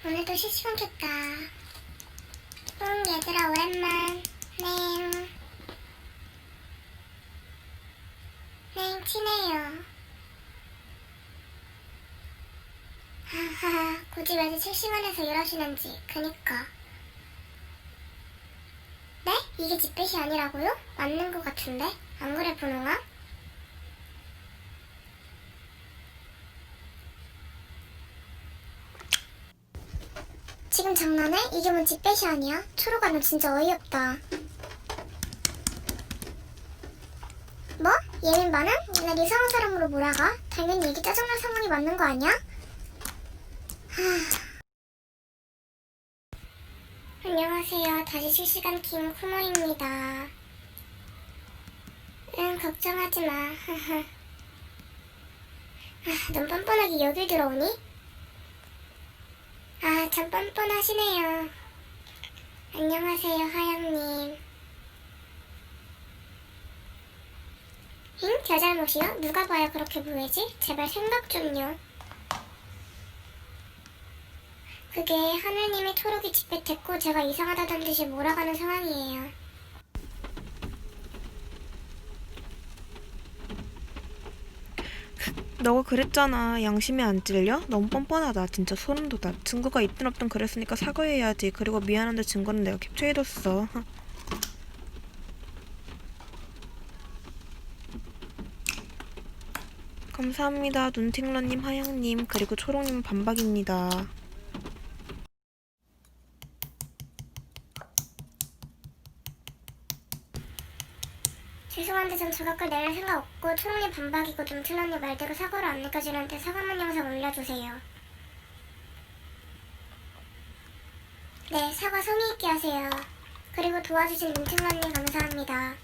오늘도 실시간 켰다. 얘들아 오랜만. 네, 친해요. 하하, 굳이 왜 실시간에서 이러시는지. 그니까. 네? 이게 집뱃이 아니라고요? 맞는 것 같은데? 안 그래, 분홍아? 지금 장난해? 이게 뭔 집뱃이 아니야? 초록아, 너 진짜 어이없다. 뭐? 예민 반응? 날 이상한 사람으로 몰아가? 당연히 이게 짜증날 상황이 맞는 거 아니야? 안녕하세요. 다시 실시간 킴 쿠모입니다. 응, 걱정하지 마. 넌 뻔뻔하게 여길 들어오니? 아, 참 뻔뻔하시네요. 안녕하세요, 하영님. 응? 제 잘못이요? 누가 봐야 그렇게 보이지? 제발 생각 좀요. 그게 하늘님이 초록이 집뱃했고 제가 이상하다던 듯이 몰아가는 상황이에요. 너가 그랬잖아. 양심이 안 찔려? 너무 뻔뻔하다. 진짜 소름 돋아. 증거가 있든 없든 그랬으니까 사과해야지. 그리고 미안한데 증거는 내가 캡처해뒀어. 감사합니다. 눈팅러님, 하양님, 그리고 초롱님 반박입니다. 죄송한데 전 저작글 내릴 생각 없고 초롱님 반박이고 눈틀러님 말대로 사과를 안 느껴지는데 사과문 영상 올려주세요. 네, 사과 성의 있게 하세요. 그리고 도와주신 눈틀러님 감사합니다.